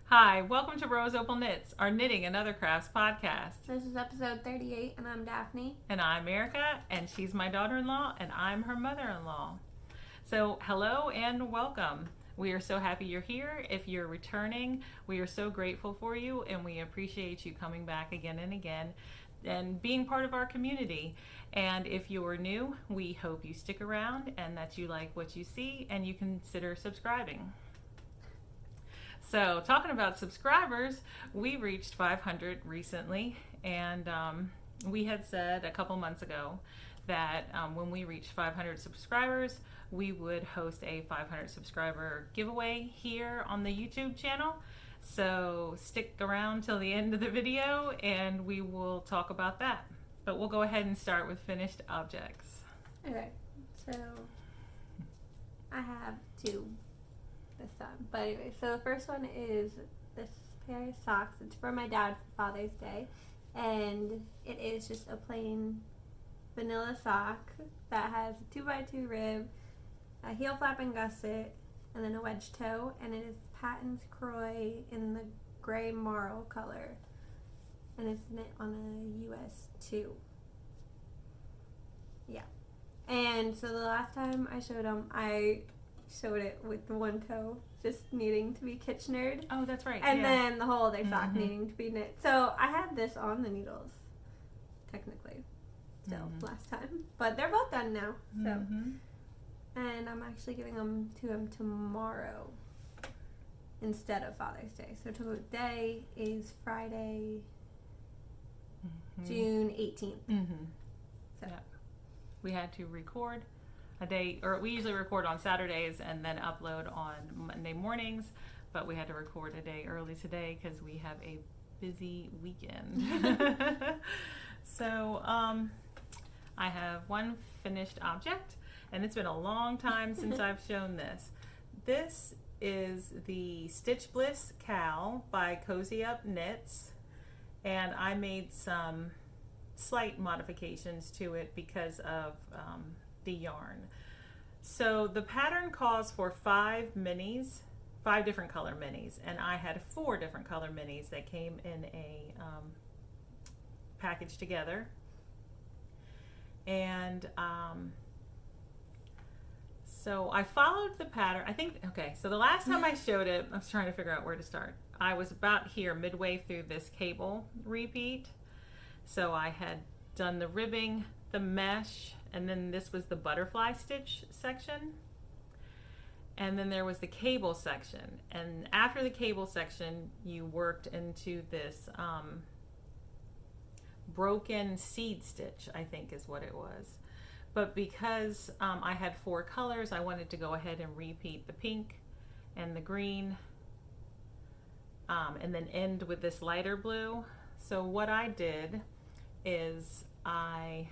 Hi, welcome to Roseopalknits, our knitting and other crafts podcast. This is episode 38, and I'm Daphne. And I'm Erica, and she's my daughter-in-law, and I'm her mother-in-law. So, hello and welcome. We are so happy you're here. If you're returning, we are so grateful for you, and we appreciate you coming back again and again and being part of our community. And if you're new, we hope you stick around and that you like what you see and you consider subscribing. So, talking about subscribers, we reached 500 recently, and we had said a couple months ago that when we reached 500 subscribers, we would host a 500 subscriber giveaway here on the YouTube channel. So, stick around till the end of the video, and we will talk about that. But we'll go ahead and start with finished objects. Okay, so I have two this time. But anyway, so the first one is this pair of socks. It's for my dad for Father's Day, and it is just a plain vanilla sock that has a 2x2 rib, a heel flap and gusset, and then a wedge toe, and it is Patons Kroy in the gray Marl color, and it's knit on a US 2. Yeah, and so the last time I showed them, I showed it with the one toe just needing to be Kitchenered. Oh, that's right. And then the whole other sock needing to be knit. So I had this on the needles, technically, still last time. But they're both done now. So, and I'm actually giving them to him tomorrow instead of Father's Day. So today is Friday, June 18th. So. Yeah. We had to record a day, or we usually record on Saturdays and then upload on Monday mornings, but we had to record a day early today because we have a busy weekend. So I have one finished object, and it's been a long time since I've shown this. This is the Stitch Bliss Kcal by Cozy Up Knits, and I made some slight modifications to it because of the yarn. So the pattern calls for 5 different color minis, and I had 4 different color minis that came in a package together. And so I followed the pattern. So the last time I showed it, I was trying to figure out where to start. I was about here midway through this cable repeat. So I had done the ribbing, the mesh, and then this was the butterfly stitch section. And then there was the cable section. And after the cable section, you worked into this broken seed stitch, I think is what it was. But because I had 4 colors, I wanted to go ahead and repeat the pink and the green, and then end with this lighter blue. So what I did is I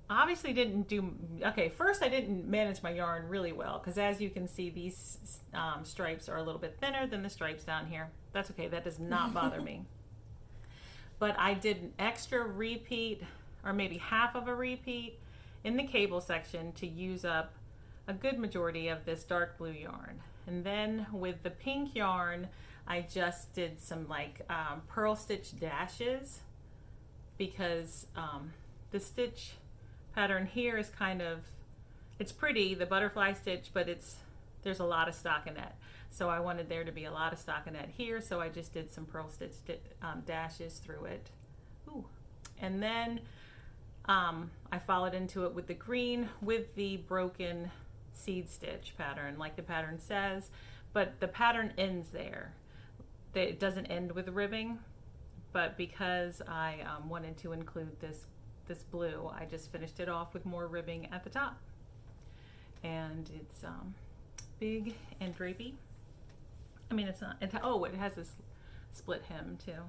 obviously didn't do, first I didn't manage my yarn really well, because as you can see, these stripes are a little bit thinner than the stripes down here. That's okay, that does not bother me. But I did an extra repeat, or maybe half of a repeat, in the cable section to use up a good majority of this dark blue yarn. And then with the pink yarn, I just did some pearl stitch dashes, because the stitch pattern here is it's pretty, the butterfly stitch, but there's a lot of stockinette. So I wanted there to be a lot of stockinette here, so I just did some pearl stitch dashes through it. Ooh. And then I followed into it with the green with the broken seed stitch pattern, like the pattern says, but the pattern ends there. It doesn't end with ribbing, but because I wanted to include this blue, I just finished it off with more ribbing at the top. And it's big and drapey. I mean, it's not, it has this split hem too.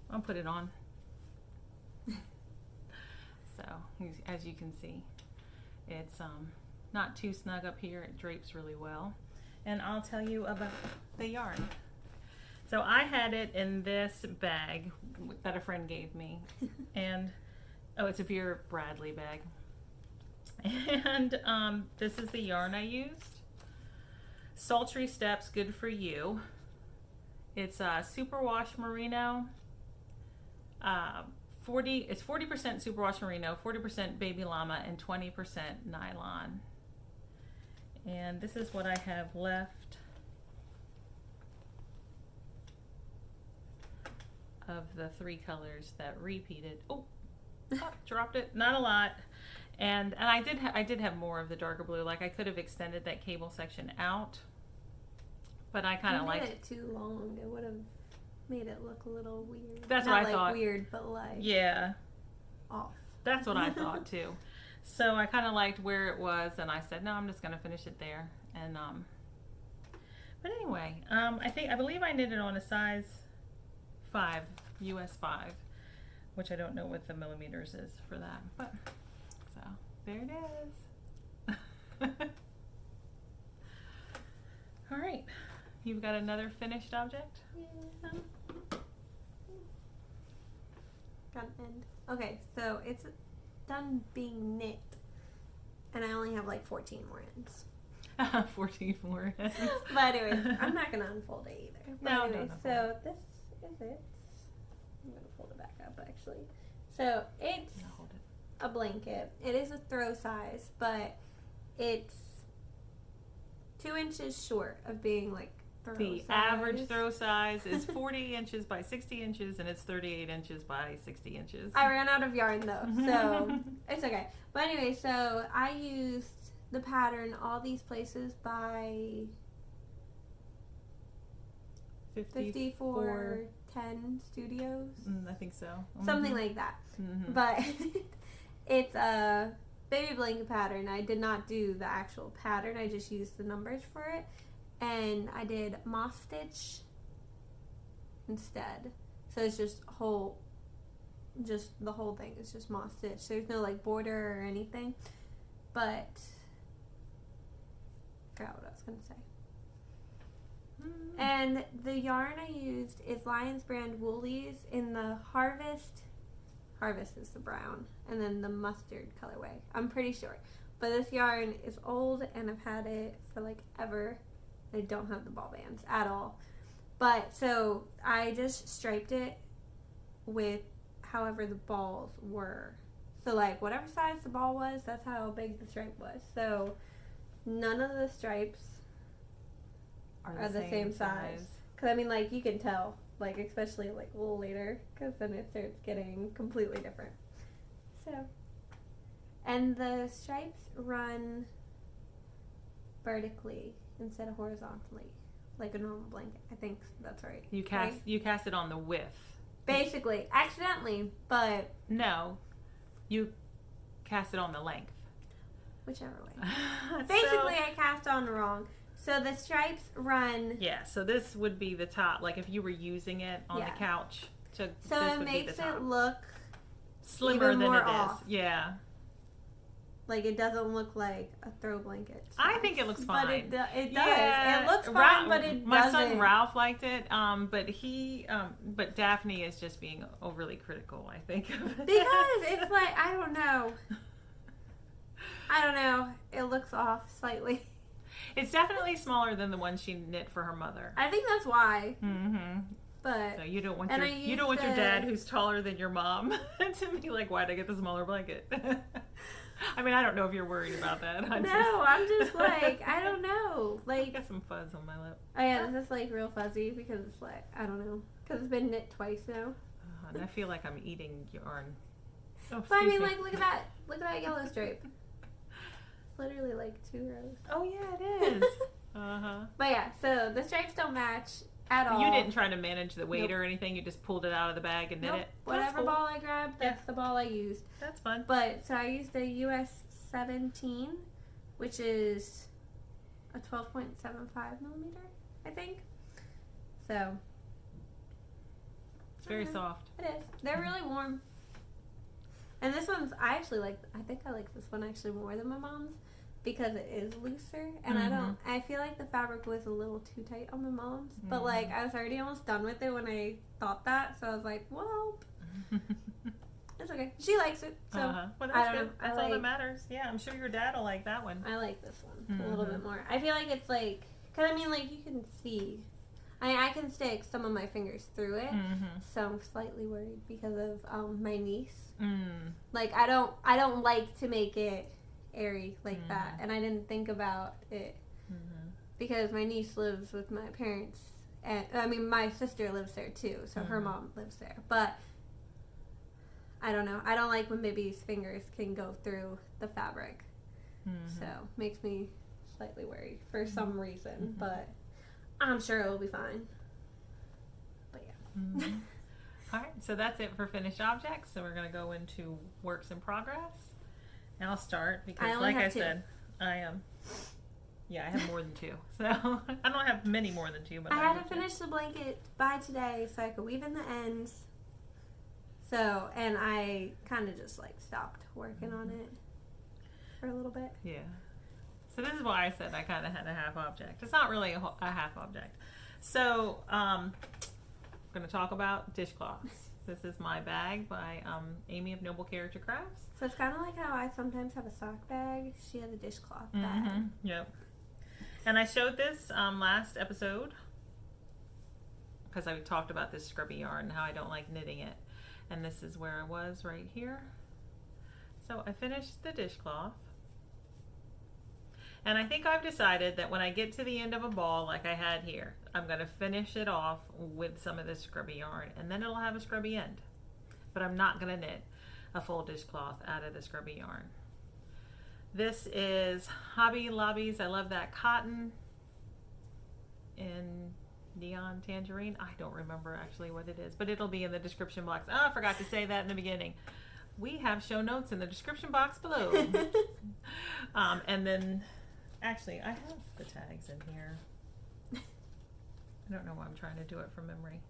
I'll put it on. So, as you can see, it's not too snug up here. It drapes really well. And I'll tell you about the yarn. So I had it in this bag that a friend gave me, and it's a Vera Bradley bag. And this is the yarn I used. Sultry Steps Good For You. It's superwash merino. It's 40% superwash merino, 40% baby llama, and 20% nylon. And this is what I have left of the 3 colors that repeated. Oh, dropped it. Not a lot. And I did have more of the darker blue. Like I could have extended that cable section out, but I kind of liked it too long. It would have made it look a little weird. That's Not what I like thought. Weird, but like off. That's what I thought too. So I kind of liked where it was, and I said, no, I'm just gonna finish it there. And but anyway, I believe I knitted on a size 5, US 5, which I don't know what the millimeters is for that, but so there it is. All right, you've got another finished object. Yeah. Got an end. Okay, so it's done being knit, and I only have like 14 more ends. 14 more ends. But anyway, I'm not gonna unfold it either. But No, anyway, no. so this is it. I'm gonna fold it back up actually. So it's No, hold it. a blanket. It is a throw size, but it's 2 inches short of being like throw The size. average throw size is 40 inches by 60 inches, and it's 38 inches by 60 inches. I ran out of yarn though, so it's okay. But anyway, so I used the pattern All These Places by 5410 Studios. I think so. Something like that. Mm-hmm. But it's a baby blanket pattern. I did not do the actual pattern. I just used the numbers for it. And I did moss stitch instead. So it's just the whole thing is just moss stitch. There's no like border or anything. But I forgot what I was going to say. And the yarn I used is Lions Brand Woolies in the Harvest. Harvest is the brown, and then the mustard colorway. I'm pretty sure. But this yarn is old, and I've had it for like ever. I don't have the ball bands at all. But so I just striped it with however the balls were. So like whatever size the ball was, that's how big the stripe was. So none of the stripes are the same size. Because I mean, like, you can tell, like, especially like a little later, because then it starts getting completely different. So, and the stripes run vertically instead of horizontally, like a normal blanket. I think that's right. You cast it on the width. Basically, accidentally, but no, you cast it on the length. Whichever way. Basically, I cast on wrong. So the stripes run. Yeah, so this would be the top. Like if you were using it on the couch, so this it would makes be the top. it look Slimmer even than more it off. is. Yeah. Like it doesn't look like a throw blanket. I think it looks fine. But it does. Yeah, It looks fine, but it my doesn't. son Ralph liked it, but Daphne is just being overly critical, I think. Because it's like, I don't know. It looks off slightly. It's definitely smaller than the one she knit for her mother. I think that's why. Mm-hmm. But so you don't want and your dad who's taller than your mom to be like, why'd I get the smaller blanket? I mean, I don't know if you're worried about that. I'm just like, I don't know. Like, I got some fuzz on my lip. Oh yeah, this is like real fuzzy because it's like, I don't know, because it's been knit twice now. And I feel like I'm eating yarn. Oh, but I mean, me. like, look at that yellow stripe. It's literally like 2 rows. Oh yeah, it is. But yeah, so the stripes don't match at all. You didn't try to manage the weight or anything. You just pulled it out of the bag and knit it. Whatever cool. ball I grabbed, that's the ball I used. That's fun. But so I used a US 17, which is a 12.75 millimeter, I think. So it's very soft. It is. They're really warm. And this one's, I think I like this one actually more than my mom's because it is looser. And I feel like the fabric was a little too tight on my mom's. But like, I was already almost done with it when I thought that. So I was like, well, it's okay. She likes it. So Well, that's good. That's all that matters. Yeah, I'm sure your dad will like that one. I like this one a little bit more. I feel like it's like Because, I mean, like, you can see. I can stick some of my fingers through it. So I'm slightly worried because of my niece. Like, I don't like to make it airy like that. And I didn't think about it because my niece lives with my parents. And, I mean, my sister lives there, too. So her mom lives there. But I don't know. I don't like when baby's fingers can go through the fabric. So makes me slightly worried for some reason. But I'm sure it'll be fine. But yeah. All right, so that's it for finished objects. So we're going to go into works in progress. And I'll start because, like I said, I am. Yeah, I have more than 2. So I don't have many more than 2. But I had to finish the blanket by today so I could weave in the ends. So, and I kind of just like stopped working on it for a little bit. Yeah. So this is why I said I kind of had a half object. It's not really a half object. So I'm going to talk about dishcloths. This is my bag by Amy of Noble Character Crafts. So it's kind of like how I sometimes have a sock bag. She has a dishcloth bag. Yep. And I showed this last episode because I talked about this scrubby yarn and how I don't like knitting it. And this is where I was right here. So I finished the dishcloth. And I think I've decided that when I get to the end of a ball like I had here, I'm going to finish it off with some of this scrubby yarn. And then it'll have a scrubby end. But I'm not going to knit a full dishcloth out of the scrubby yarn. This is Hobby Lobby's I Love That Cotton in Neon Tangerine. I don't remember actually what it is, but it'll be in the description box. Oh, I forgot to say that in the beginning. We have show notes in the description box below. And then, actually, I have the tags in here. I don't know why I'm trying to do it from memory.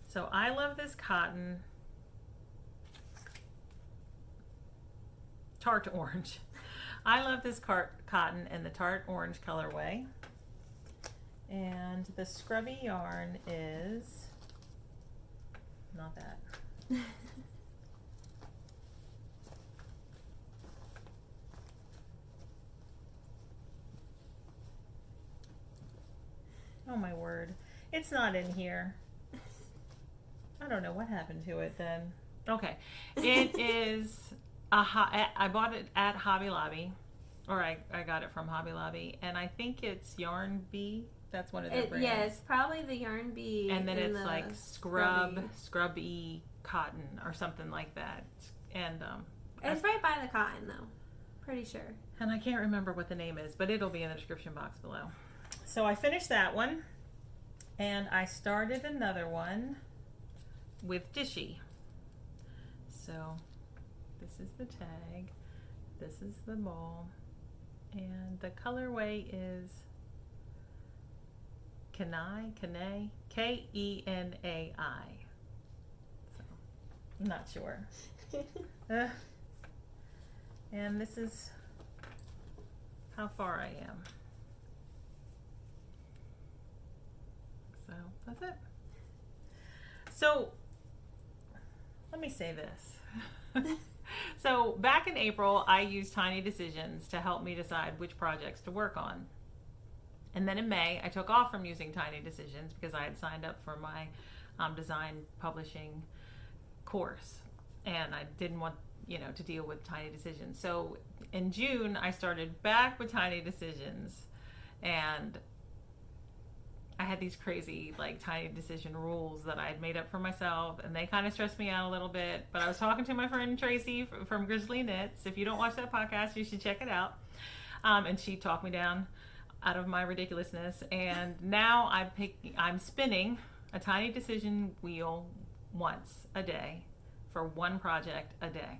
So I love this cotton. Tart orange. I love this cotton in the tart orange colorway. And the scrubby yarn is not that. Oh my word. It's not in here. I don't know what happened to it then. Okay. It is I bought it at Hobby Lobby, or I got it from Hobby Lobby, and I think it's Yarn Bee. That's one of their brands. Yeah, it's probably the Yarn Bee. And then it's like scrubby cotton or something like that. And it's right by the cotton though. Pretty sure. And I can't remember what the name is, but it'll be in the description box below. So I finished that one, and I started another one with Dishy. So this is the tag, this is the ball, and the colorway is Kenai, K-E-N-A-I. So I'm not sure. And this is how far I am. So that's it. So let me say this. So back in April, I used Tiny Decisions to help me decide which projects to work on. And then in May, I took off from using Tiny Decisions because I had signed up for my design publishing course. And I didn't want, to deal with Tiny Decisions. So in June, I started back with Tiny Decisions. And I had these crazy Tiny Decision rules that I had made up for myself, and they kind of stressed me out a little bit. But I was talking to my friend Tracy from Grizzly Knits. If you don't watch that podcast, you should check it out. And she talked me down out of my ridiculousness. And now I'm spinning a Tiny Decision wheel once a day for one project a day.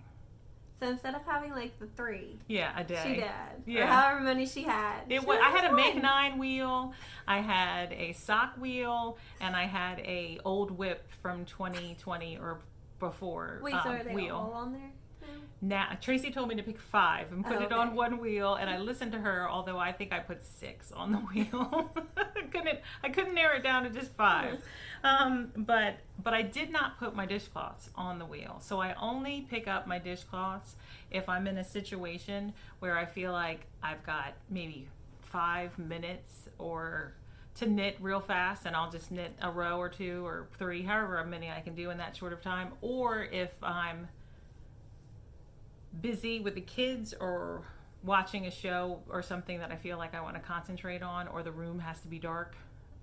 So instead of having the 3, yeah, a day, she did, yeah, or however many she had. I had a Make 9 wheel, I had a sock wheel, and I had a old whip from 2020 or before. Wait, so are they wheel. All on there? Now Tracy told me to pick 5 and put it on one wheel, and I listened to her. Although I think I put 6 on the wheel. I couldn't narrow it down to just 5. But I did not put my dishcloths on the wheel. So I only pick up my dishcloths if I'm in a situation where I feel like I've got maybe 5 minutes or to knit real fast, and I'll just knit a row or 2 or 3, however many I can do in that short of time. Or if I'm busy with the kids or watching a show or something that I feel like I want to concentrate on, or the room has to be dark,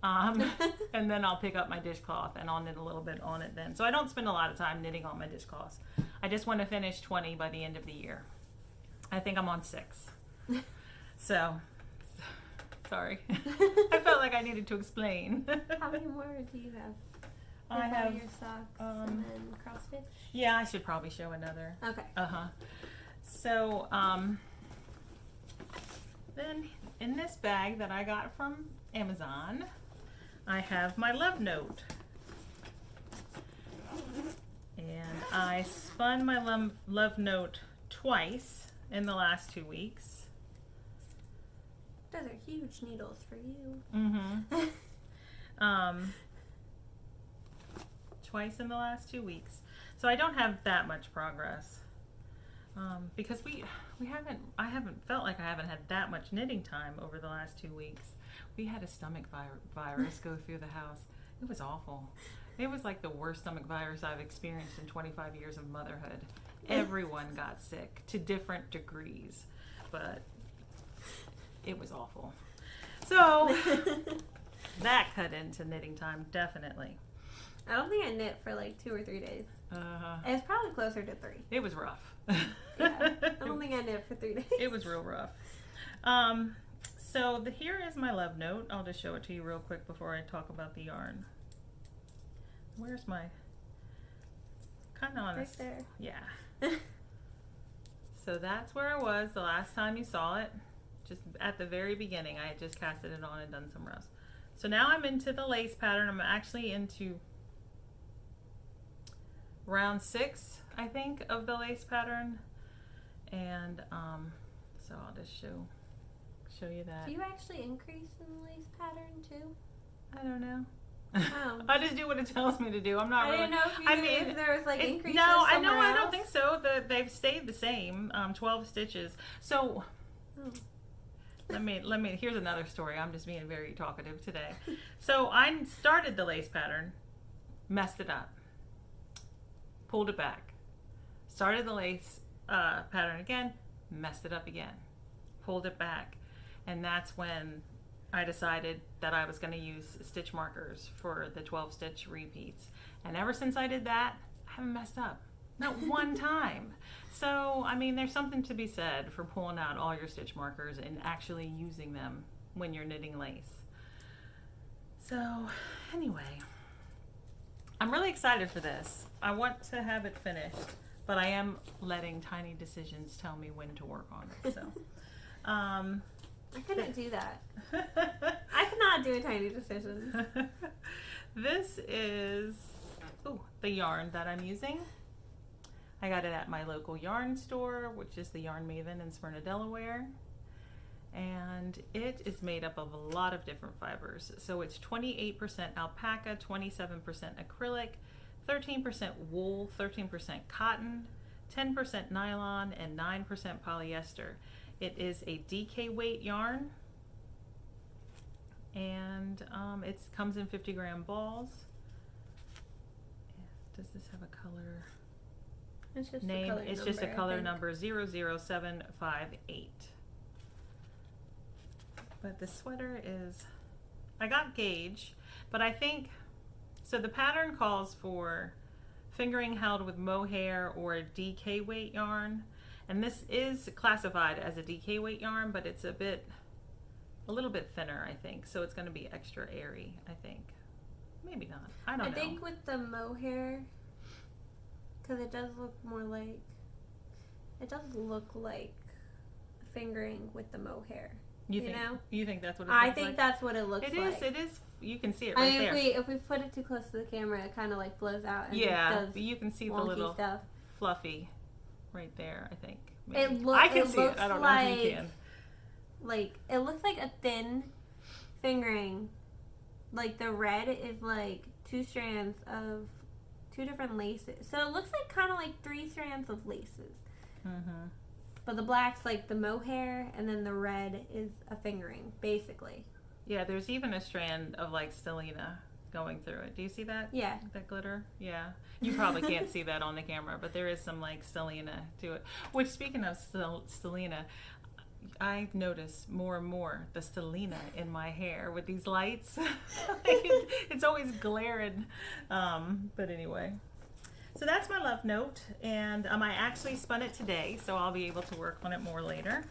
and then I'll pick up my dishcloth and I'll knit a little bit on it then. So I don't spend a lot of time knitting on my dishcloths. I just want to finish 20 by the end of the year. I think I'm on 6. So, sorry. I felt like I needed to explain. How many more do you have? I have your socks and then cross stitch. Yeah, I should probably show another. Okay. So, then in this bag that I got from Amazon, I have my love note. And I spun my love note twice in the last 2 weeks. Those are huge needles for you. Twice in the last 2 weeks. So I don't have that much progress. Because I haven't felt like I haven't had that much knitting time over the last 2 weeks. We had a stomach virus go through the house. It was awful. It was like the worst stomach virus I've experienced in 25 years of motherhood. Everyone got sick to different degrees, but it was awful. So that cut into knitting time, definitely. I don't think I knit for like 2 or 3 days. It's probably closer to 3. It was rough. Yeah, I don't think I knit for 3 days. It was real rough. So here is my love note. I'll just show it to you real quick before I talk about the yarn. Where's my, kind of on Right there. Yeah. So that's where I was the last time you saw it. Just at the very beginning, I had just casted it on and done some rows. So now I'm into the lace pattern. I'm actually into round 6, I think, of the lace pattern. And so I'll just show you that. Do you actually increase in the lace pattern too? I don't know. Oh. I just do what it tells me to do. I'm not I really. didn't know if there was like increases. No, I somewhere else. don't think so. They've stayed the same. 12 stitches. So let me. Here's another story. I'm just being very talkative today. So I started the lace pattern, messed it up, pulled it back, started the lace pattern again, messed it up again, pulled it back, and that's when I decided that I was going to use stitch markers for the 12 stitch repeats. And ever since I did that, I haven't messed up. Not one time. So, I mean, there's something to be said for pulling out all your stitch markers and actually using them when you're knitting lace. So, anyway, I'm really excited for this. I want to have it finished, but I am letting tiny decisions tell me when to work on it. So, I couldn't do that. I cannot do a tiny decision. This is the yarn that I'm using. I got it at my local yarn store, which is the Yarn Maven in Smyrna, Delaware. And it is made up of a lot of different fibers. So it's 28% alpaca, 27% acrylic, 13% wool, 13% cotton, 10% nylon, and 9% polyester. It is a DK weight yarn, and it comes in 50-gram balls. Does this have a color name? It's just a color number 00758. But the sweater is, I got gauge, but I think, so the pattern calls for fingering held with mohair or a DK weight yarn. And this is classified as a DK weight yarn, but it's a little bit thinner, I think. So it's going to be extra airy, I think. Maybe not. I don't know. I think with the mohair, because it does look more like, it does look like fingering with the mohair. You think that's what it looks like? I think that's what it looks like. It is. You can see it right there. If we put it too close to the camera, it kind of like blows out. And yeah, but you can see the little stuff. Fluffy right there, I think. I can see it. I don't know if you can. Like, it looks like a thin fingering. Like, the red is like 2 strands of 2 different laces. So it looks like kind of like 3 strands of laces. But the black's like the mohair, and then the red is a fingering, basically. Yeah, there's even a strand of like stellina going through it. Do you see that? Yeah. That glitter? Yeah. You probably can't see that on the camera, but there is some like stellina to it. Which, speaking of stellina, I notice more and more the stellina in my hair with these lights. It's always glaring. But anyway. So that's my love note, and I actually spun it today, so I'll be able to work on it more later.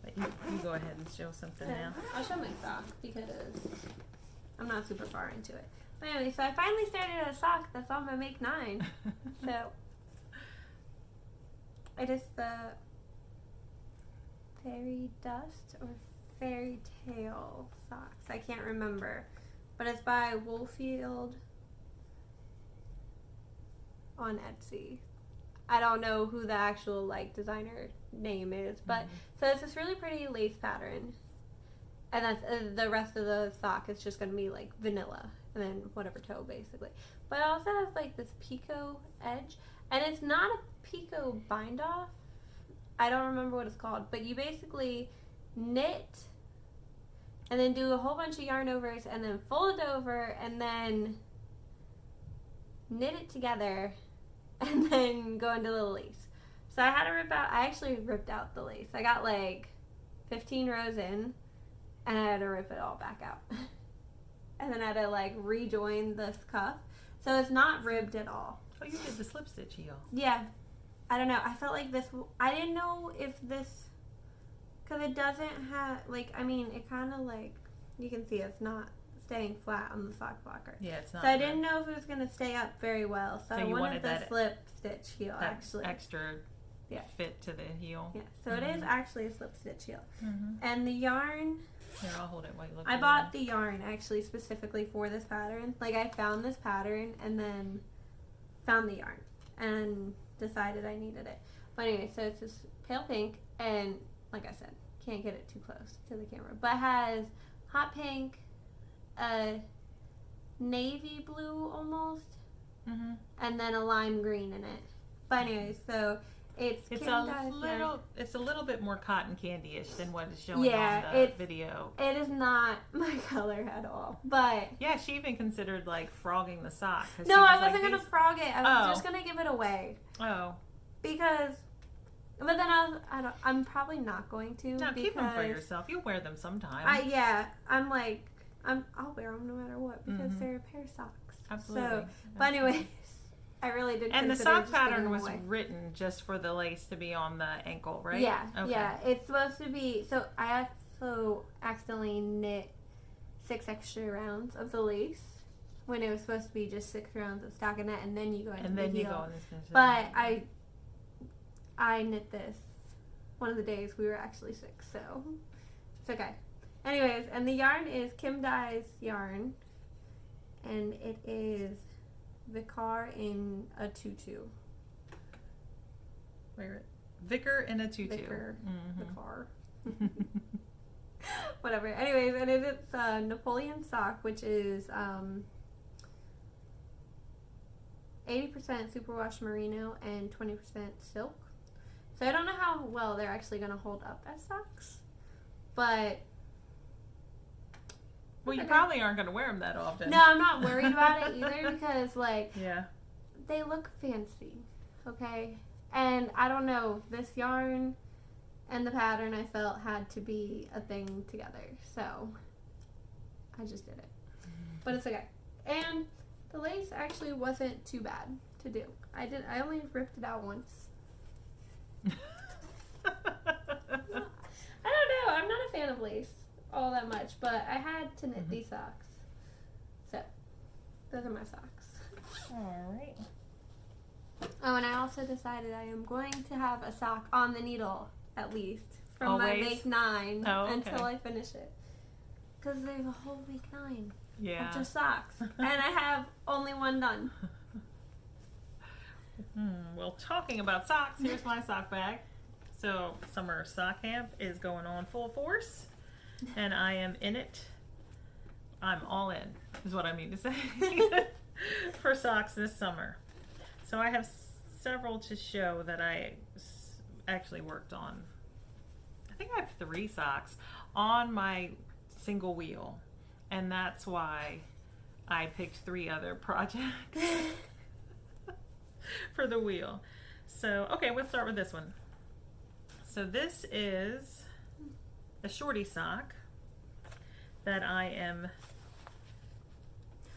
But you go ahead and show something now. I'll show my sock because I'm not super far into it. But anyway, so I finally started a sock that's on my Make 9. So it is the Fairy Dust or Fairy Tale socks. I can't remember. But it's by Woolfield on Etsy. I don't know who the actual like designer name is, but so it's this really pretty lace pattern, and that's the rest of the sock is just gonna be like vanilla and then whatever toe basically. But it also has like this picot edge, and it's not a picot bind off. I don't remember what it's called, but you basically knit and then do a whole bunch of yarn overs and then fold it over and then knit it together and then go into the lace. So I had to I actually ripped out the lace. I got like 15 rows in and I had to rip it all back out. And then I had to like rejoin this cuff. So it's not ribbed at all. Oh, you did the slip stitch heel. Yeah. I don't know. I felt like this, I didn't know if this, because it doesn't have, like, I mean, it kind of like, you can see it's not staying flat on the sock blocker. Yeah, it's not. So I didn't know if it was going to stay up very well. So I you wanted the that slip stitch heel, actually. Extra fit to the heel. Yeah, so it is actually a slip stitch heel. And the yarn, here, I'll hold it while you look. I bought the yarn actually specifically for this pattern. Like, I found this pattern and then found the yarn and decided I needed it. But anyway, so it's this pale pink, and like I said, can't get it too close to the camera, but it has hot pink, a navy blue almost, and then a lime green in it. But anyway, so it's a little bit more cotton candy-ish than what is showing on the video. It is not my color at all. But yeah, she even considered like frogging the sock. No, I wasn't gonna frog it. I was just gonna give it away. Oh. Because, but then I'm probably not going to. No, keep them for yourself. You'll wear them sometime. I'm like, I'll wear them no matter what because they're a pair of socks. Absolutely. So, but anyways, I really did. And the sock pattern was written just for the lace to be on the ankle, right? Yeah. Okay. Yeah. It's supposed to be. So I also accidentally knit 6 extra rounds of the lace when it was supposed to be just 6 rounds of stockinette, and then you go into the heel. But I knit this one of the days we were actually sick, so it's okay. Anyways, and the yarn is Kim Dye's yarn, and it is Vicar in a tutu. Where? Vicar in a tutu. Vicar. Whatever. Anyways, and it's a Napoleon sock, which is 80% superwash merino and 20% silk. So I don't know how well they're actually going to hold up as socks, but... Well, you probably aren't going to wear them that often. No, I'm not worried about it either because, like, they look fancy, okay? And I don't know, this yarn and the pattern I felt had to be a thing together, so I just did it. But it's okay. And the lace actually wasn't too bad to do. I only ripped it out once. I don't know. I'm not a fan of lace all that much, but I had to knit these socks. So, those are my socks. Alright. Oh, and I also decided I am going to have a sock on the needle, at least, from my Make 9 until I finish it. Because there's a whole Make 9 of just socks. And I have only one done. Well, talking about socks, here's my sock bag. So, summer sock camp is going on full force, and I am in it. I'm all in, is what I mean to say, for socks this summer. So I have several to show that I actually worked on, I think I have 3 socks on my single wheel, and that's why I picked 3 other projects for the wheel. So, okay, let's start with this one. So this is a shorty sock that I am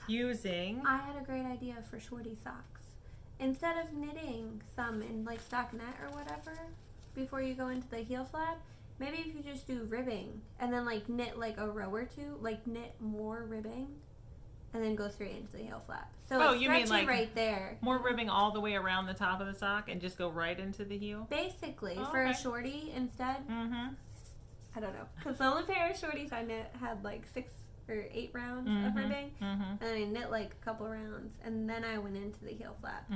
using. I had a great idea for shorty socks. Instead of knitting some in like stockinette or whatever before you go into the heel flap, maybe if you just do ribbing and then like knit like a row or two, like knit more ribbing and then go straight into the heel flap. So it's you mean like right there. More ribbing all the way around the top of the sock and just go right into the heel? Basically, for a shorty instead. Mm-hmm. I don't know. Because the only pair of shorties I knit had like 6 or 8 rounds of ribbing. And then I knit like a couple rounds. And then I went into the heel flap.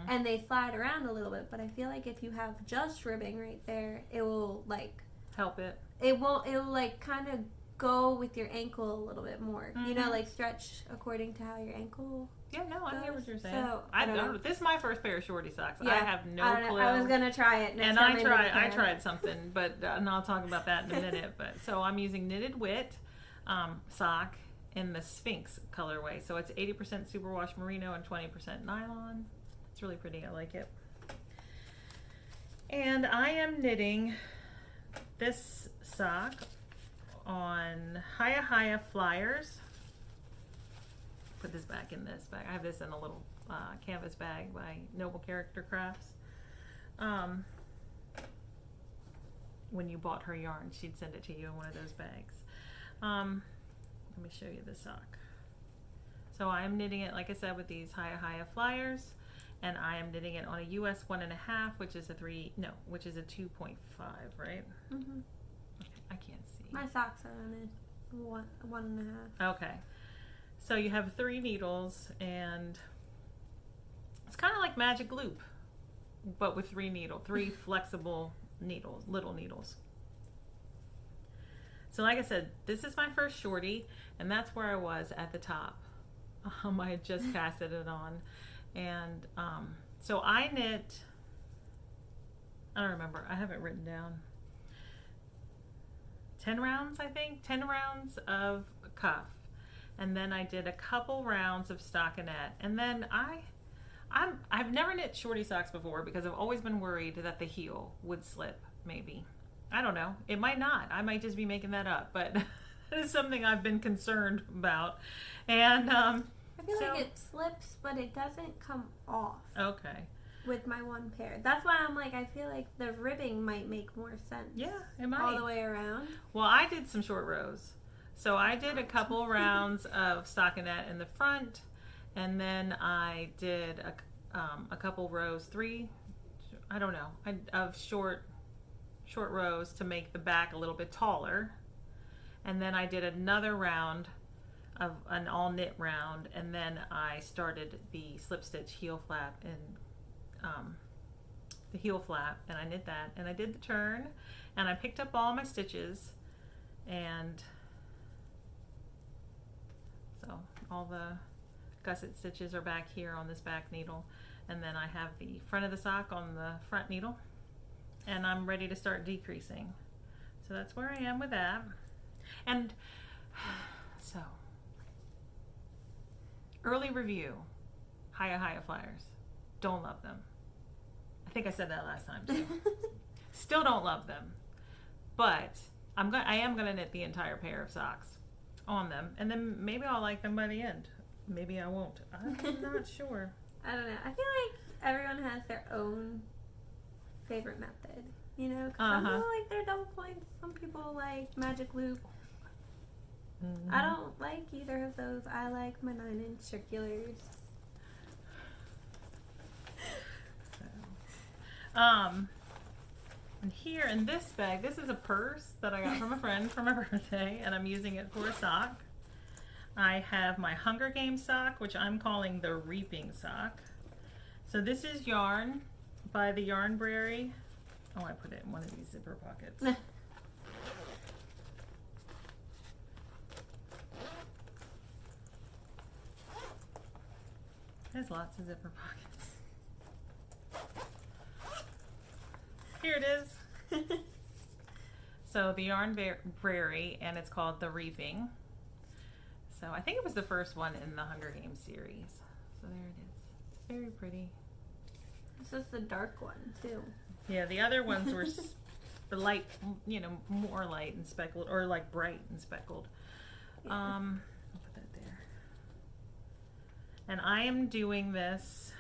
And they slide around a little bit. But I feel like if you have just ribbing right there, it will like... help it. It will like kind of go with your ankle a little bit more. You know, like stretch according to how your ankle... Yeah, no, I hear what you're saying. So, I don't know. This is my first pair of shorty socks. Yeah, I have no clue. I was gonna try it, and I tried something, but and I'll talk about that in a minute. But so I'm using knitted wit sock in the Sphinx colorway. So it's 80% superwash merino and 20% nylon. It's really pretty. I like it. And I am knitting this sock on Hiya Flyers. Put this back in this bag. I have this in a little canvas bag by Noble Character Crafts. When you bought her yarn, she'd send it to you in one of those bags. Let me show you the sock. So I am knitting it, like I said, with these Hiya Flyers, and I am knitting it on a US 1.5, which is a 2.5, right? Okay, I can't see. My socks are on a 1.5. Okay. So you have 3 needles, and it's kind of like magic loop, but with 3 flexible needles, little needles. So like I said, this is my first shorty, and that's where I was at the top. I had just casted it on, and so I knit, I don't remember, I have it written down, 10 rounds, I think, 10 rounds of cuff. And then I did a couple rounds of stockinette. And then I've never knit shorty socks before because I've always been worried that the heel would slip, maybe. I don't know. It might not. I might just be making that up. But it is something I've been concerned about. And I feel like it slips, but it doesn't come off. Okay. With my one pair. That's why I'm like, I feel like the ribbing might make more sense. Yeah, it might. All the way around. Well, I did some short rows. So I did a couple rounds of stockinette in the front, and then I did a couple rows, 3, I don't know, of short rows to make the back a little bit taller. And then I did another round of an all knit round, and then I started the slip stitch heel flap in the heel flap, and I knit that, and I did the turn, and I picked up all my stitches, and so all the gusset stitches are back here on this back needle, and then I have the front of the sock on the front needle, and I'm ready to start decreasing. So that's where I am with that. And so early review, Hiya Flyers. Don't love them. I think I said that last time too. Still don't love them, but I am gonna knit the entire pair of socks on them, and then maybe I'll like them by the end. Maybe I won't. I'm not sure. I don't know. I feel like everyone has their own favorite method, you know? 'Cause some people like their double points. Some people like magic loop. I don't like either of those. I like my 9-inch circulars. And here in this bag, this is a purse that I got from a friend for my birthday, and I'm using it for a sock. I have my Hunger Games sock, which I'm calling the Reaping sock. So this is yarn by the Yarnbrary. Oh, I put it in one of these zipper pockets. There's lots of zipper pockets. Here it is. So the yarn Prairie, and it's called The Reaping. So I think it was the first one in the Hunger Games series. So there it is. It's very pretty. This is the dark one too. Yeah, the other ones were the light, more light and speckled, or like bright and speckled. Yeah. I'll put that there. And I am doing this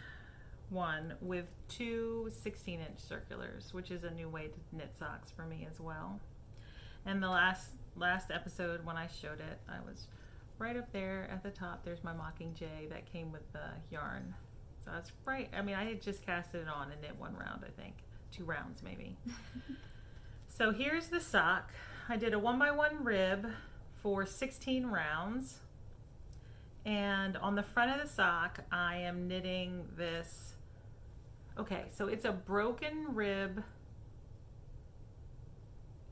one with two 16-inch circulars, which is a new way to knit socks for me as well. And the last episode when I showed it, I was right up there at the top. There's my Mockingjay that came with the yarn. So it's right. I mean, I had just casted it on and knit one round, I think. 2 rounds maybe. So here's the sock. I did a 1x1 rib for 16 rounds. And on the front of the sock, I am knitting this. Okay, so it's a broken rib.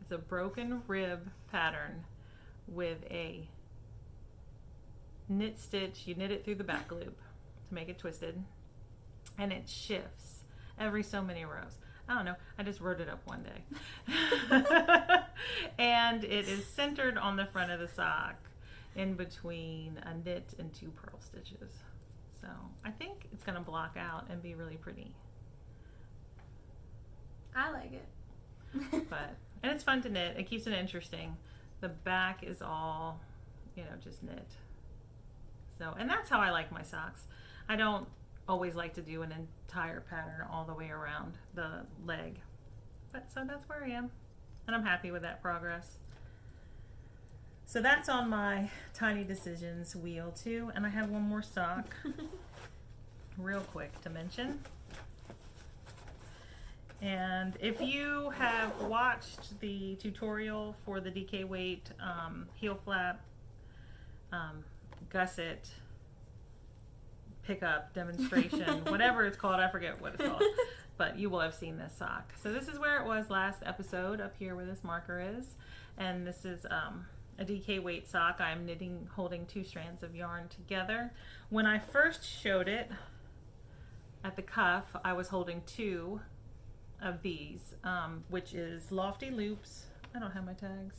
It's a broken rib pattern with a knit stitch. You knit it through the back loop to make it twisted. And it shifts every so many rows. I don't know. I just wrote it up one day. And it is centered on the front of the sock in between a knit and 2 purl stitches. So I think it's going to block out and be really pretty. I like it. And it's fun to knit. It keeps it interesting. The back is all, just knit. So, and that's how I like my socks. I don't always like to do an entire pattern all the way around the leg. But so that's where I am. And I'm happy with that progress. So that's on my Tiny Decisions wheel too. And I have one more sock real quick to mention. And if you have watched the tutorial for the DK weight heel flap gusset pickup demonstration, whatever it's called, I forget what it's called, but you will have seen this sock. So this is where it was last episode, up here where this marker is, and this is a DK weight sock. I'm knitting, holding 2 strands of yarn together. When I first showed it at the cuff, I was holding 2 of these, which is Lofty Loops. I don't have my tags.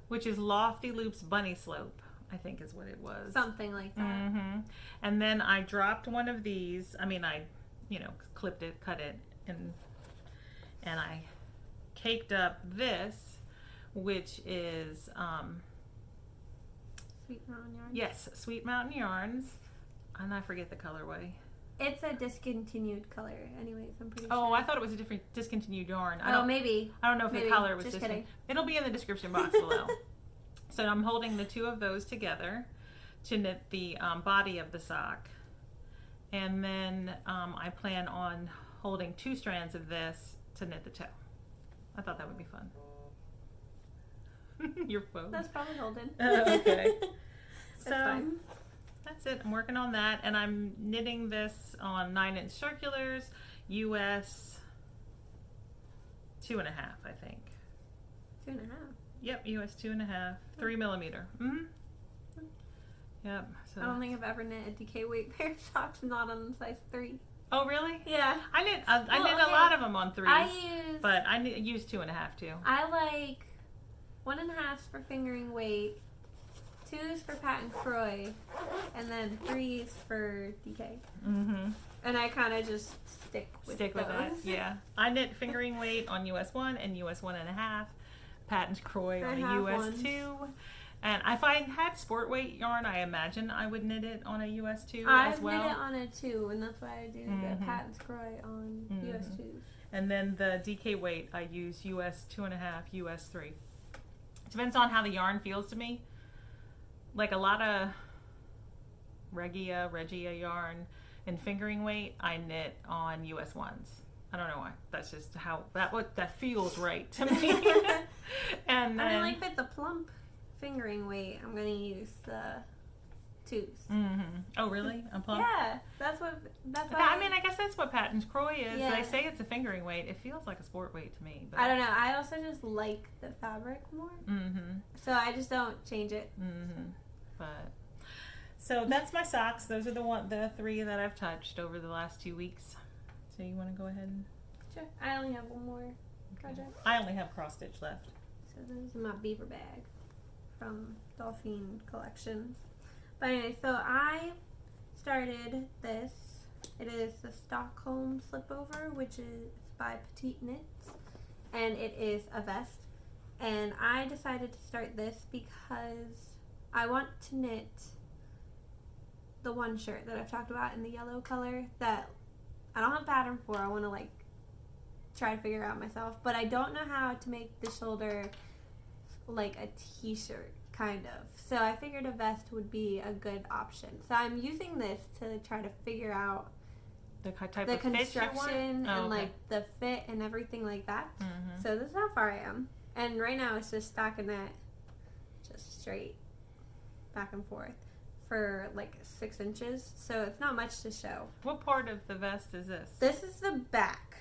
Which is Lofty Loops Bunny Slope, I think is what it was. Something like that. Mm-hmm. And then I dropped one of these. I mean, I, clipped it, cut it, and I caked up this, which is Sweet Mountain Yarns. Yes, Sweet Mountain Yarns, and I forget the colorway. It's a discontinued color, anyways. I'm pretty sure. Oh, I thought it was a different discontinued yarn. Maybe. I don't know if Maybe. the color was Just discontinued. kidding. It'll be in the description box below. So I'm holding the 2 of those together to knit the body of the sock. And then I plan on holding 2 strands of this to knit the toe. I thought that would be fun. Your phone. That's probably holding. Okay. That's fine. That's it. I'm working on that, and I'm knitting this on 9-inch circulars, US 2.5, I think. 2.5. Yep, US 2.5, 3 millimeter. Mm-hmm. Yep. So. I don't think I've ever knit a DK weight pair of socks not on size 3. Oh, really? Yeah. I knit a lot of them on 3s, but I use 2.5 too. I like 1.5 for fingering weight, 2s for Patton Kroy, and then 3s for DK. Mm-hmm. And I kind of just stick with that. Yeah. I knit fingering weight on US 1 and US 1.5. Patton's Kroy on a US 2. And if I had sport weight yarn, I imagine I would knit it on a US 2 as well. I've knit it on a 2, and that's why I do the Patton's Kroy on US 2s. And then the DK weight, I use US 2.5, US 3. It depends on how the yarn feels to me. Like a lot of Regia yarn and fingering weight, I knit on US 1s. I don't know why. That's just how that feels right to me. And then, I mean, like with the plump fingering weight, I'm gonna use the 2s. Mm-hmm. Oh, really? A plump? Yeah, that's why. I mean, I guess that's what Patton's Kroy is. Yeah. They say it's a fingering weight. It feels like a sport weight to me. But I don't know. I also just like the fabric more. Mm-hmm. So I just don't change it. Mm-hmm. But so that's my socks. Those are the 3 that I've touched over the last 2 weeks. So you want to go ahead and Sure. I only have one more project. I only have cross stitch left. So this is my beaver bag from Dolphin Collections. But anyway, so I started this. It is the Stockholm Slipover, which is by Petite Knits, and it is a vest. And I decided to start this because I want to knit the one shirt that I've talked about in the yellow color that I don't have pattern for. I want to like try to figure out myself, but I don't know how to make the shoulder like a t-shirt kind of. So I figured a vest would be a good option. So I'm using this to try to figure out The type the of fit you construction want? Oh, and okay. like the fit and everything like that. Mhm. So this is how far I am. And right now it's just stockinette, just straight back and forth for like 6 inches. So it's not much to show. What part of the vest is this? This is the back.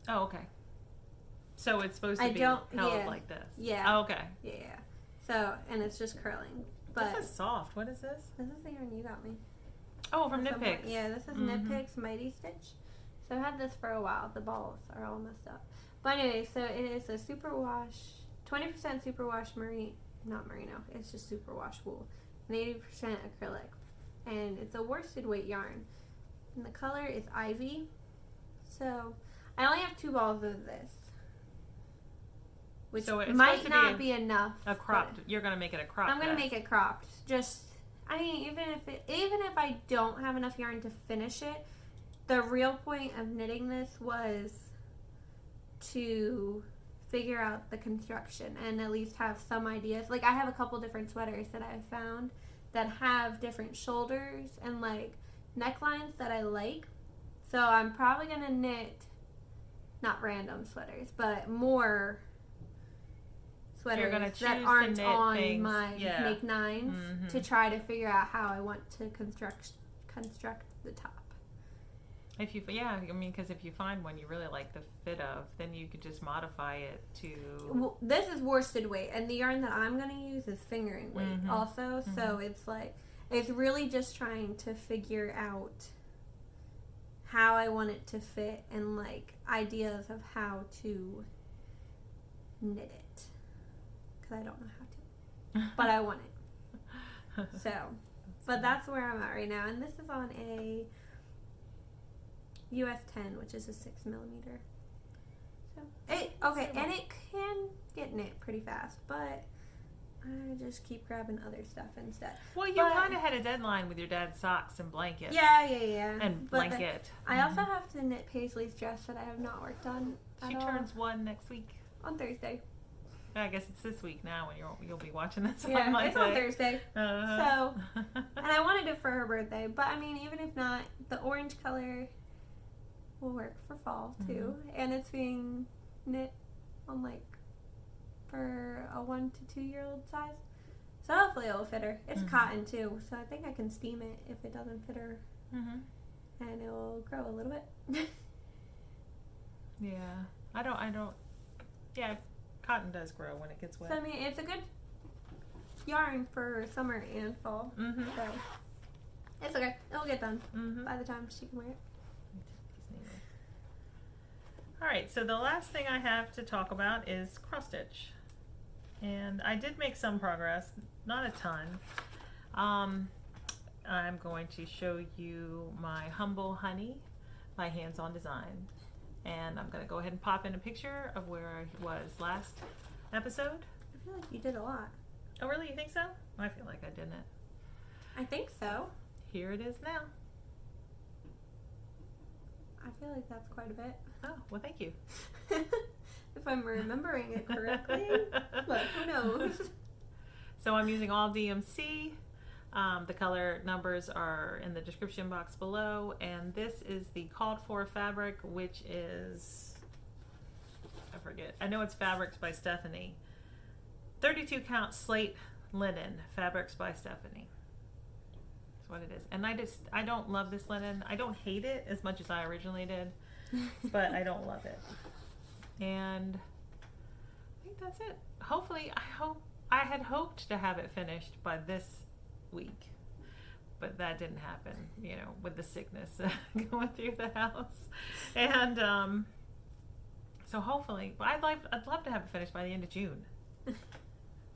Oh, okay. So it's supposed to I be don't- held yeah. like this. Yeah. Oh, okay. Yeah. So, and it's just curling. But This is soft. What is this? this is the yarn you got me. Oh, from From Knit somewhere. Picks. Yeah, this is Mhm. Knit Picks Mighty Stitch. So I've had this for a while. The balls are all messed up. But anyway, so it is a superwash, 20% superwash not merino, it's just superwash wool, and 80% acrylic. And it's a worsted weight yarn. And the color is Ivy. So I only have 2 balls of this. Which So it's supposed might to not be enough. A cropped. You're gonna make it a cropped. I'm gonna vest. make it cropped. Just, I mean, even if I don't have enough yarn to finish it, the real point of knitting this was to figure out the construction and at least have some ideas. Like I have a couple different sweaters that I've found that have different shoulders and like necklines that I like. So I'm probably gonna knit not random sweaters, but more sweaters gonna that choose to aren't knit on things, my yeah. make nines Mhm. to try to figure out how I want to construct the top. If you, yeah, I mean, because if you find one you really like the fit of, then you could just modify it to. Well, this is worsted weight, and the yarn that I'm going to use is fingering weight Mhm. also. So it's like, it's really just trying to figure out how I want it to fit and like ideas of how to knit it. Because I don't know how to, but I want it. So, but that's where I'm at right now, and this is on a US 10, which is a 6mm. So and it can get knit pretty fast, but I just keep grabbing other stuff instead. Well, you But- kind of had a deadline with your dad's socks and blankets. Yeah. And But blanket. I also have to knit Paisley's dress that I have not worked on She at all turns 1 next week. on Thursday. I guess it's this week now when you'll be watching this on Yeah, Monday. it's on Thursday. Uh-huh. And I wanted it for her birthday, but I mean, even if not, the orange color will work for fall too, and it's being knit on like for a 1 to 2 year old size, so hopefully it will fit her. It's cotton too, so I think I can steam it if it doesn't fit her, and it will grow a little bit. Yeah, I don't. Yeah, cotton does grow when it gets wet. So I mean, it's a good yarn for summer and fall, so it's okay. It'll get done by the time she can wear it. All right, so the last thing I have to talk about is cross stitch, and I did make some progress, not a ton. I'm going to show you my Humble Honey by Hands On Design, and I'm going to go ahead and pop in a picture of where I was last episode. I feel like you did a lot. Oh, really? You think so? I feel like I didn't. I think so. Here it is now. I feel like that's quite a bit. Oh, well, thank you. If I'm remembering it correctly, but who knows? So I'm using all DMC. The color numbers are in the description box below, and this is the called for fabric, which is, I forget, I know it's Fabrics by Stephanie. 32 count slate linen, Fabrics by Stephanie. That's what it is. And I don't love this linen. I don't hate it as much as I originally did, but I don't love it. And I think that's it. Hopefully, I had hoped to have it finished by this week, but that didn't happen, you know, with the sickness going through the house. And So hopefully, I'd love to have it finished by the end of June.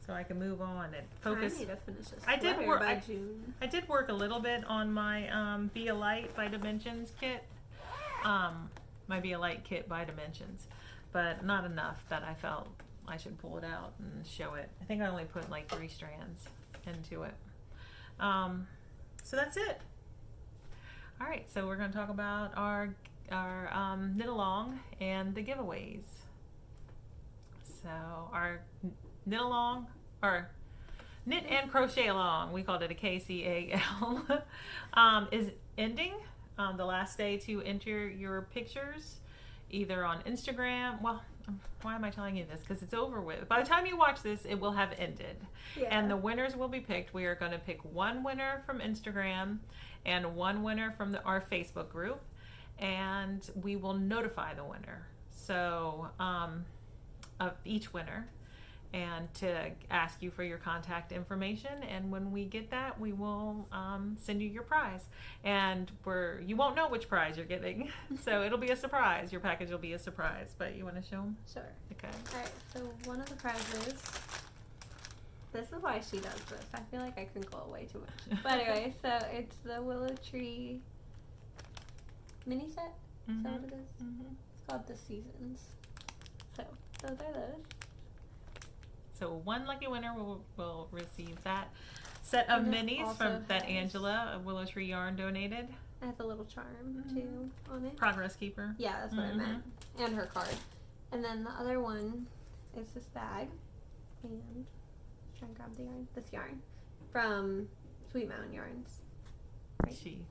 So I can move on and focus. I need to finish this I did sweater work by June. I did work a little bit on my Be a Light by Dimensions kit. My Be a Light kit by Dimensions, but not enough that I felt I should pull it out and show it. I think I only put like 3 strands into it. So that's it. All right, so we're going to talk about our knit along and the giveaways. So our knit along, or knit and crochet along, we called it a KCAL, is ending. The last day to enter your pictures, either on Instagram. Well, why am I telling you this? Because it's over with. By the time you watch this, it will have ended. Yeah. And the winners will be picked. We are going to pick one winner from Instagram and one winner from our Facebook group. And we will notify the winner. So, of each winner. And to ask you for your contact information, and when we get that, we will send you your prize. And you won't know which prize you're getting, so it'll be a surprise. Your package will be a surprise. But you want to show them? Sure. Okay. All right. So one of the prizes. This is why she does this. I feel like I crinkle way too much. But anyway, so it's the Willow Tree mini set. Is that what it is? Mm-hmm. It's called The Seasons. So those are those. So one lucky winner will receive that set of minis that Angela of Willow Tree Yarn donated. It has a little charm too on it. Progress keeper. Yeah, that's what I meant. And her card. And then the other one is this bag. And try and grab the yarn. This yarn from Sweet Mountain Yarns. Right. She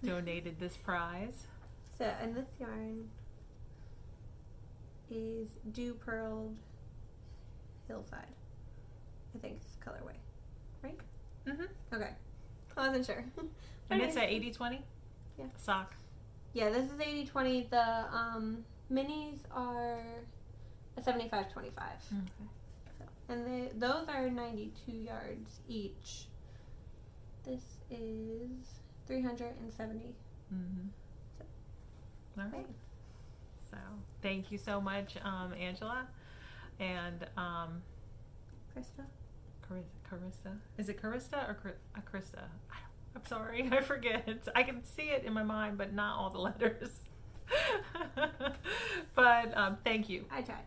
donated this prize. So, and this yarn is Dew Pearled Hillside. I think it's colorway. Right? Mm-hmm. Okay. I wasn't sure. And it's a 80-20? Yeah. Sock. Yeah, this is 80-20. The minis are a 75-25. Okay. So, and those are 92 yards each. This is 370. Mm-hmm. So, all right. So thank you so much, Angela. And Krista? Carissa. Is it Carissa or Krista? I'm sorry, I forget. I can see it in my mind, but not all the letters. But thank you. I tried.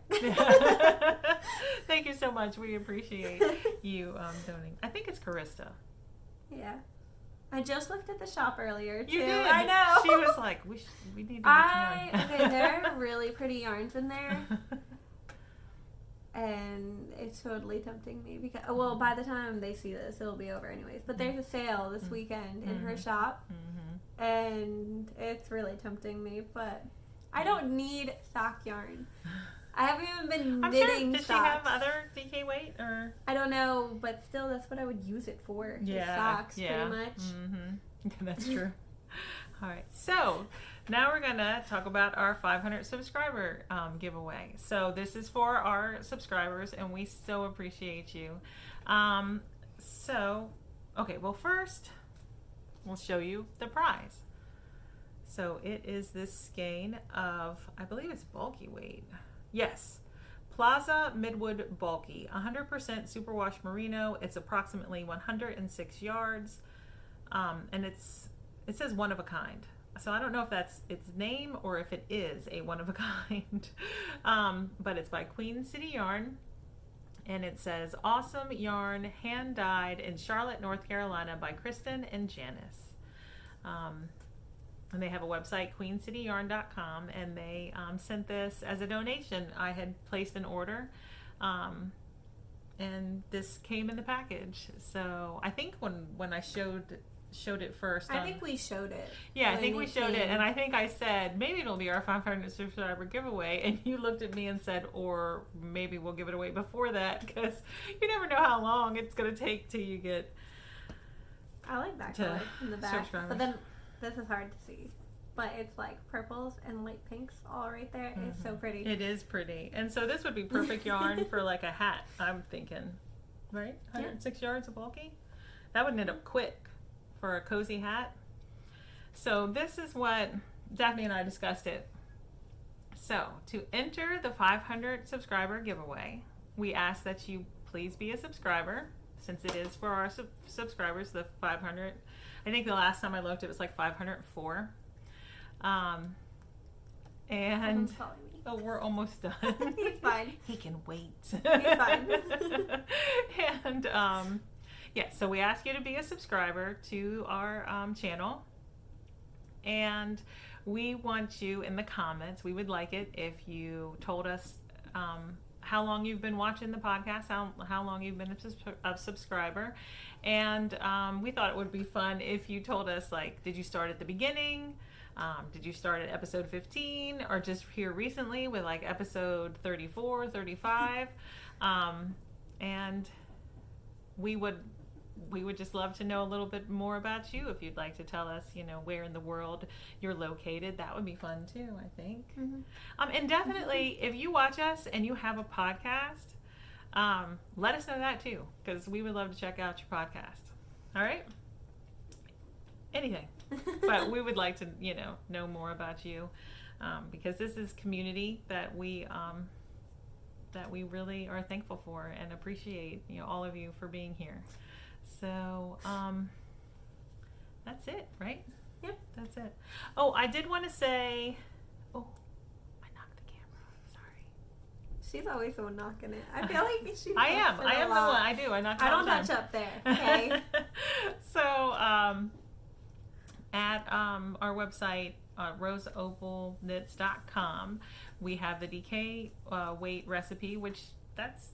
Thank you so much. We appreciate you donating. I think it's Carissa. Yeah. I just looked at the shop earlier too. You did. I know. She was like, we need to get some yarn. Okay, there are really pretty yarns in there. And it's totally tempting me because, well, by the time they see this, it'll be over anyways. But there's a sale this weekend in her shop, and it's really tempting me. But I don't need sock yarn. I haven't even been knitting Does socks. she have other DK weight or? I don't know, but still, that's what I would use it for. Yeah, just socks, pretty much. Mm-hmm. That's true. All right, so now we're gonna talk about our 500 subscriber giveaway. So this is for our subscribers, and we so appreciate you. Okay, well first we'll show you the prize. So it is this skein of, I believe it's bulky weight. Yes, Plaza Midwood Bulky, 100% superwash merino. It's approximately 106 yards, and it says one of a kind. So I don't know if that's its name or if it is a one of a kind. But it's by Queen City Yarn, and it says awesome yarn, hand dyed in Charlotte, North Carolina by Kristen and Janice. And they have a website, queencityyarn.com, and they sent this as a donation. I had placed an order, and this came in the package. So I think when I showed it first. I think we showed it. Yeah, I think we showed it, and I think I said maybe it'll be our 500 subscriber giveaway, and you looked at me and said, or maybe we'll give it away before that, because you never know how long it's going to take till you get. I like that color in the back, subscribers. but then this is hard to see. But it's like purples and light pinks all right there. Mm-hmm. It's so pretty. It is pretty, and so this would be perfect yarn for like a hat. I'm thinking, right? 106 yards of bulky. That would knit up quick for a cozy hat. So this is what Daphne and I discussed it. So, to enter the 500 subscriber giveaway, we ask that you please be a subscriber, since it is for our subscribers, the 500. I think the last time I looked, it was like 504. And oh, we're almost done. He's fine. He can wait. He's fine. And yeah, so we ask you to be a subscriber to our channel. And we want you in the comments, we would like it if you told us how long you've been watching the podcast, how long you've been a subscriber. And we thought it would be fun if you told us, like, did you start at the beginning? Did you start at episode 15 or just here recently with like episode 34, 35? And we would just love to know a little bit more about you. If you'd like to tell us, you know, where in the world you're located, that would be fun too, I think. Mm-hmm. And definitely, if you watch us and you have a podcast, let us know that too, because we would love to check out your podcast. All right? Anything. But we would like to, you know more about you, because this is community that we really are thankful for and appreciate, you know, all of you for being here. So that's it, right? Yep, that's it. Oh, I did want to say, I knocked the camera off. Sorry. She's always the one knocking it. I feel like she. I am the one. I do. I knock it I all don't the time. touch up there. Okay. So at our website, roseopalknits.com, we have the DK weight recipe, which that's,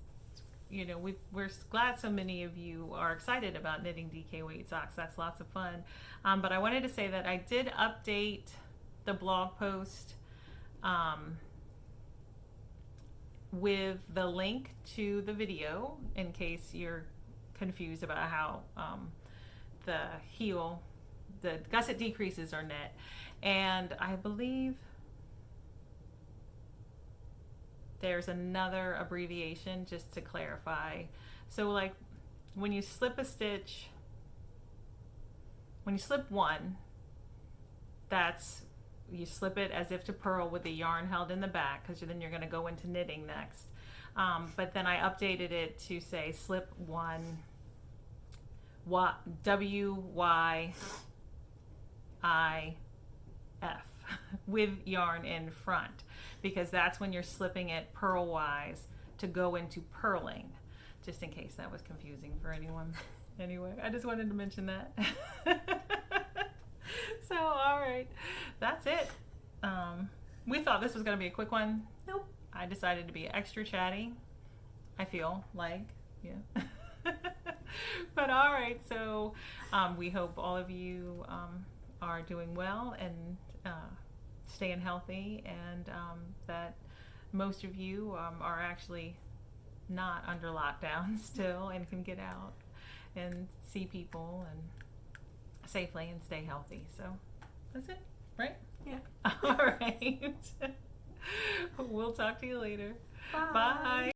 you know, we're glad so many of you are excited about knitting DK weight socks. That's lots of fun. But I wanted to say that I did update the blog post with the link to the video in case you're confused about how the gusset decreases are knit. And I believe there's another abbreviation just to clarify. So like when you slip a stitch, when you slip one, you slip it as if to purl with the yarn held in the back, because then you're going to go into knitting next. But then I updated it to say slip one, WYIF with yarn in front, because that's when you're slipping it purlwise to go into purling, just in case that was confusing for anyone. Anyway, I just wanted to mention that. So, all right, that's it. We thought this was going to be a quick one. Nope. I decided to be extra chatty, I feel like, yeah. But all right, so we hope all of you are doing well and staying healthy, and that most of you are actually not under lockdown still and can get out and see people and safely and stay healthy. So that's it, right? Yeah. All right. We'll talk to you later. Bye. Bye.